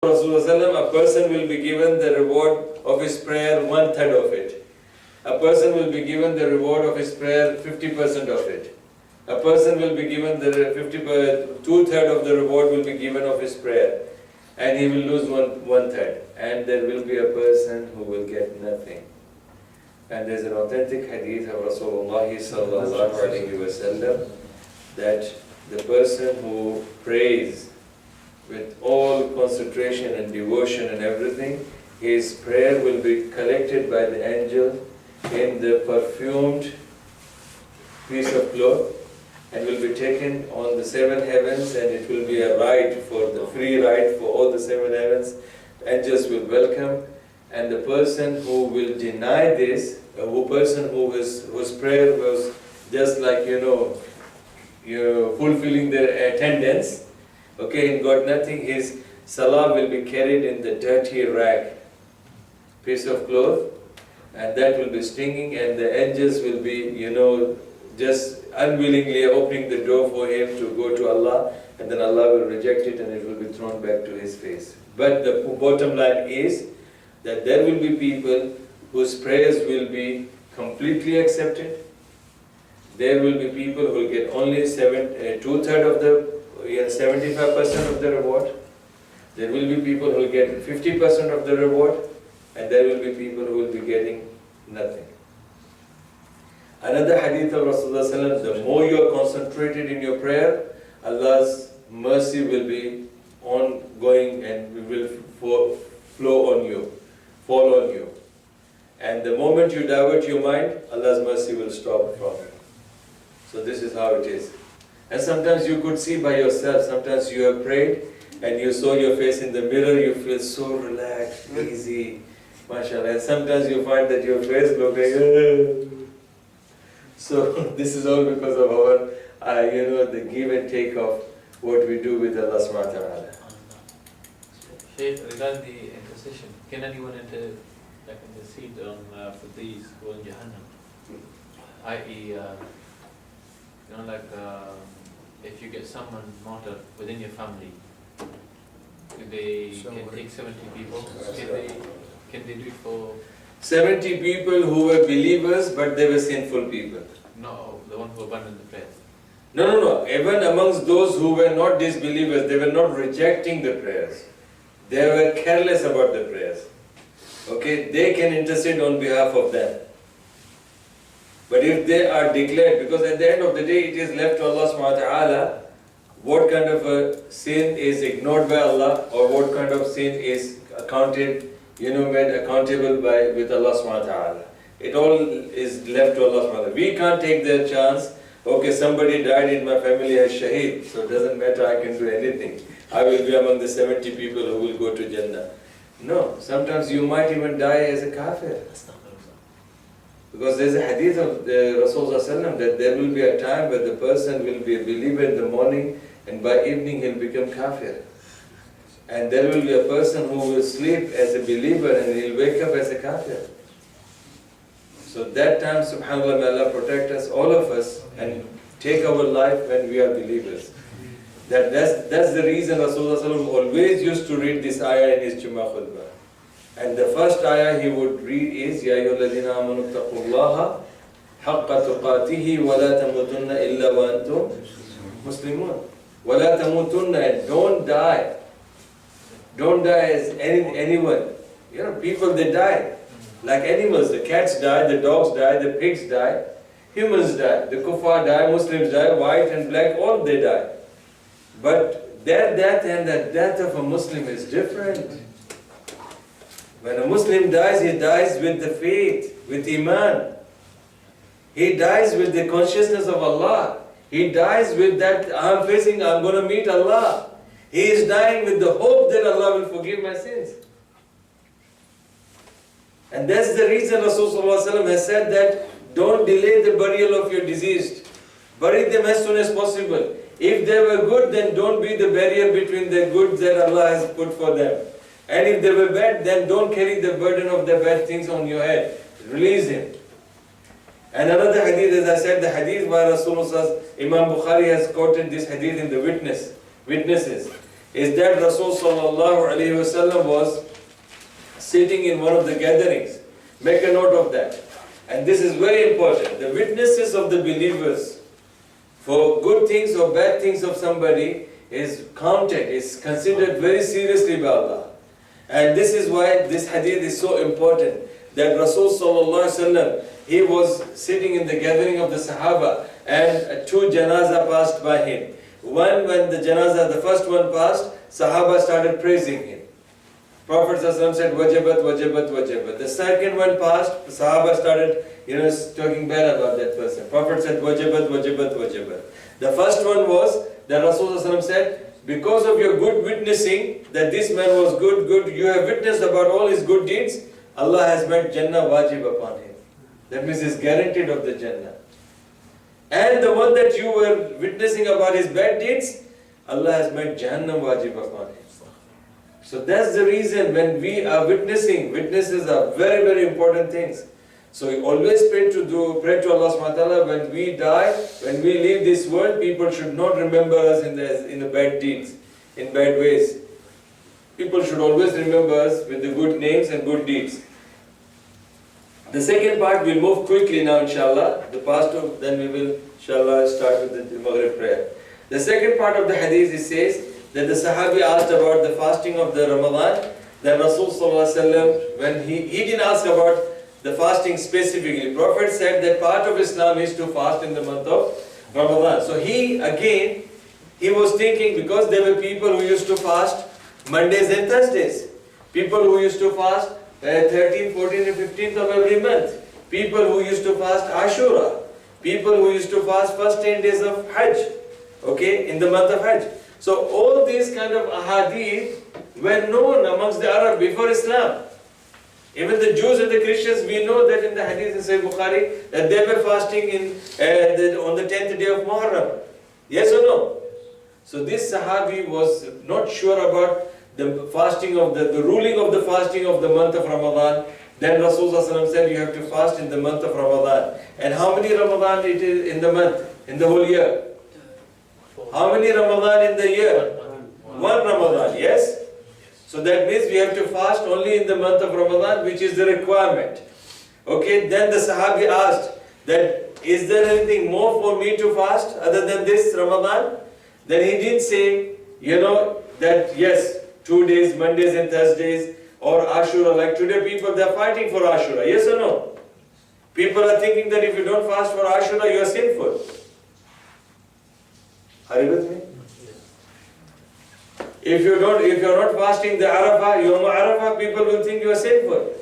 Rasulullah, a person will be given the reward of his prayer 1/3 of it. A person will be given the reward of his prayer 50% of it. A person will be given the 2/3 of the reward will be given of his prayer, and he will lose one third. And there will be a person who will get nothing. And there's an authentic hadith of Rasulullah sallallahu alaihi wasallam that the person who prays with all concentration and devotion and everything, his prayer will be collected by the angel in the perfumed piece of cloth and will be taken on the 7 heavens, and it will be a ride for the free ride for all the 7 heavens. Angels will welcome, and the person who will deny this, whose prayer was just like fulfilling their attendance, okay, he got nothing, his salah will be carried in the dirty rag, piece of cloth, and that will be stinging, and the angels will be, just unwillingly opening the door for him to go to Allah, and then Allah will reject it and it will be thrown back to his face. But the bottom line is that there will be people whose prayers will be completely accepted. There will be people who will get only 2/3 of the 75% of the reward. There will be people who will get 50% of the reward, and there will be people who will be getting nothing. Another hadith of Rasulullah, the more you are concentrated in your prayer, Allah's mercy will be ongoing and will fall on you. And the moment you divert your mind, Allah's mercy will stop from you. So this is how it is. And sometimes you could see by yourself, sometimes you have prayed and you saw your face in the mirror, you feel so relaxed, easy, mashallah. And sometimes you find that your face looks like, So this is all because of our, the give and take of what we do with Allah subhanahu wa ta'ala. Shaykh, regarding the intercession, can anyone intercede for these who are in Jahannam? I.e., if you get someone martyred within your family, can take 70 people? Can they do it for 70 people who were believers, but they were sinful people? No, the one who abandoned the prayer. No. Even amongst those who were not disbelievers, they were not rejecting the prayers. They were careless about the prayers. Okay, they can intercede on behalf of them. But if they are declared, because at the end of the day it is left to Allah subhanahu wa ta'ala what kind of a sin is ignored by Allah, or what kind of sin is accounted, made accountable with Allah subhanahu wa ta'ala. It all is left to Allah subhanahu wa ta'ala. We can't take the chance, okay, somebody died in my family as shaheed, so it doesn't matter, I can do anything. I will be among the 70 people who will go to Jannah. No, sometimes you might even die as a kafir. Because there's a hadith of the Rasulullah that there will be a time where the person will be a believer in the morning, and by evening he'll become kafir. And there will be a person who will sleep as a believer and he'll wake up as a kafir. So that time, subhanAllah, may Allah protect us, all of us, and take our life when we are believers. That's the reason Rasulullah always used to read this ayah in his Jummah khutbah. And the first ayah he would read is, Ya ayyuhalladhina amanu taqullaha haqqa tuqatihi wa la tamutunna illa wa antum muslimun. Wa la tamutunna, and don't die. Don't die as anyone. People, they die. Like animals, the cats die, the dogs die, the pigs die, humans die, the kuffar die, Muslims die, white and black, all they die. But their death and the death of a Muslim is different. When a Muslim dies, he dies with the faith, with Iman. He dies with the consciousness of Allah. He dies with that, I'm going to meet Allah. He is dying with the hope that Allah will forgive my sins. And that's the reason Rasulullah has said that don't delay the burial of your deceased. Bury them as soon as possible. If they were good, then don't be the barrier between the good that Allah has put for them. And if they were bad, then don't carry the burden of the bad things on your head. Release him. And another hadith, as I said, the hadith where Rasulullah, Imam Bukhari has quoted this hadith in the witnesses. is that Rasul sallallahu alaihi wasallam was sitting in one of the gatherings. Make a note of that. And this is very important. The witnesses of the believers for good things or bad things of somebody is counted, is considered very seriously by Allah. And this is why this hadith is so important. That Rasul sallallahu alaihi wasallam, he was sitting in the gathering of the Sahaba, and two janazah passed by him. One, when the janazah, the first one passed, Sahaba started praising him. Prophet ﷺ said, wajabat, wajabat, wajabat. The second one passed, Sahaba started, talking bad about that person. Prophet said, wajabat, wajabat, wajabat. The first one was that Rasulullah ﷺ said, because of your good witnessing, that this man was good, you have witnessed about all his good deeds, Allah has made Jannah wajib upon him. That means he's guaranteed of the Jannah. And the one that you were witnessing about his bad deeds, Allah has made Jahannam wajib upon him. So that's the reason when we are witnessing, witnesses are very, very important things. So we always pray to Allah subhanahu wa ta'ala, when we die, when we leave this world, people should not remember us in the bad deeds, in bad ways. People should always remember us with the good names and good deeds. The second part, we'll move quickly now, inshallah. The pastor, then we will, inshallah, start with the Maghrib prayer. The second part of the hadith, it says that the Sahabi asked about the fasting of the Ramadan. Then Rasul sallallahu alaihi wasallam, when he didn't ask about the fasting specifically. Prophet said that part of Islam is to fast in the month of Ramadan. So he was thinking, because there were people who used to fast Mondays and Thursdays. People who used to fast 13th, 14th and 15th of every month. People who used to fast Ashura. People who used to fast first 10 days of Hajj. Okay, in the month of Hajj. So all these kind of ahadith were known amongst the Arab before Islam. Even the Jews and the Christians, we know that in the hadith in Sahih Bukhari, that they were fasting on the 10th day of Muharram. Yes or no? So this Sahabi was not sure about the fasting of the ruling of the fasting of the month of Ramadan. Then Rasulullah said, you have to fast in the month of Ramadan. And how many Ramadan it is in the month, in the whole year? How many Ramadan in the year? One Ramadan, yes? So that means we have to fast only in the month of Ramadan, which is the requirement. Okay, then the Sahabi asked that, is there anything more for me to fast other than this Ramadan? Then he didn't say, that yes, 2 days, Mondays and Thursdays, or Ashura. Like today people, they are fighting for Ashura. Yes or no? People are thinking that if you don't fast for Ashura, you are sinful. Are you with me? If you are not fasting the Arafah, Yom Arafah, people will think you are sinful.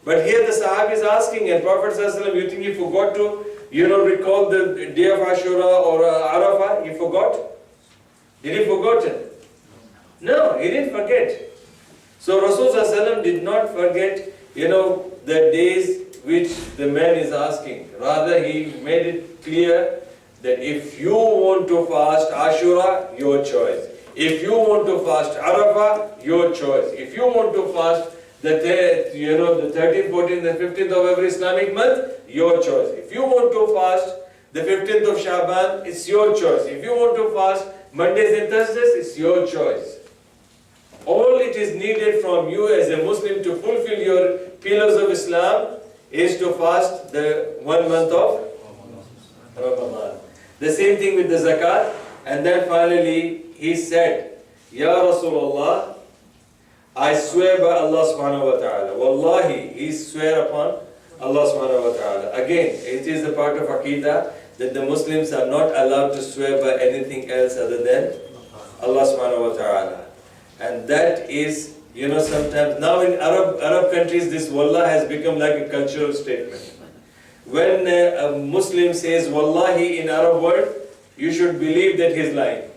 But here the Sahabi is asking, and Prophet ﷺ, you think he forgot to, recall the day of Ashura or Arafah? He forgot? Did he forget? No, he didn't forget. So Rasulullah did not forget, the days which the man is asking. Rather, he made it clear that if you want to fast Ashura, your choice. If you want to fast Arafah, your choice. If you want to fast the 13th, 14th and 15th of every Islamic month, your choice. If you want to fast the 15th of Shaban, it's your choice. If you want to fast Mondays and Thursdays, it's your choice. All it is needed from you as a Muslim to fulfill your pillars of Islam is to fast the 1 month of Ramadan. The same thing with the zakat. And then finally he said, Ya Rasulullah, I swear by Allah subhanahu wa ta'ala. Wallahi, he swear upon Allah subhanahu wa ta'ala. Again, it is a part of Aqidah that the Muslims are not allowed to swear by anything else other than Allah subhanahu wa ta'ala. And that is, sometimes, now in Arab countries, this wallah has become like a cultural statement. When a Muslim says wallahi in Arab world, you should believe that he is lying.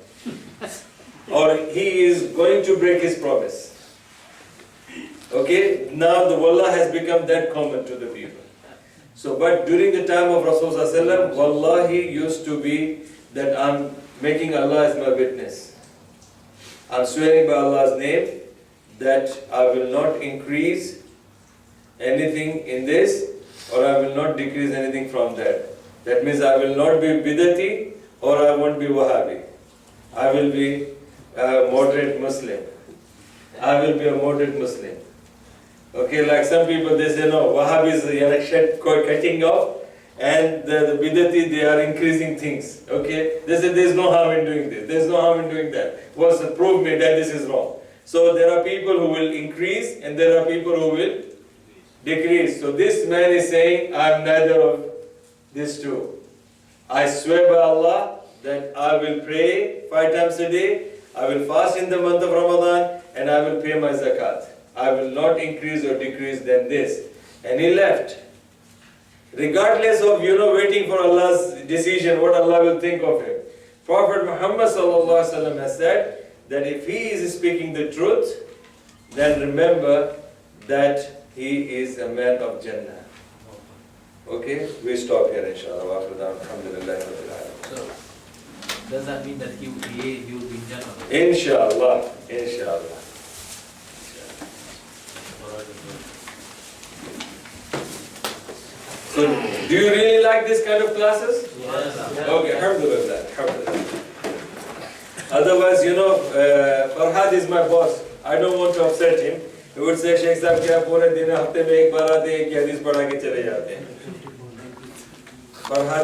Or he is going to break his promise. Okay, now the wallah has become that common to the people. So, but during the time of Rasulullah, wallahi used to be that I'm making Allah as my witness. I'm swearing by Allah's name that I will not increase anything in this, or I will not decrease anything from that. That means I will not be bidati, or I won't be Wahhabi. I will be a moderate Muslim. I will be a moderate Muslim. Okay, like some people, they say, no, Wahhabis are cutting off, and the bidati, they are increasing things. Okay, they say there is no harm in doing this, there is no harm in doing that. What's the prove me that this is wrong? So there are people who will increase, and there are people who will decrease. So this man is saying, I am neither of these two. I swear by Allah that I will pray 5 times a day, I will fast in the month of Ramadan, and I will pay my zakat. I will not increase or decrease than this. And he left. Regardless of, waiting for Allah's decision, what Allah will think of him. Prophet Muhammad ﷺ has said that if he is speaking the truth, then remember that he is a man of Jannah. Okay, we stop here inshallah. Alhamdulillah. So, does that mean that he will be Jannah? Inshallah, inshallah. So, do you really like this kind of classes? Yes. Okay, alhamdulillah, alhamdulillah. Otherwise, Farhad is my boss. I don't want to upset him. He would say, Sheikh Sahab, kya pure din hafte mein ek baar aate hain, ek hadith padha ke chale jaate hain. Farhad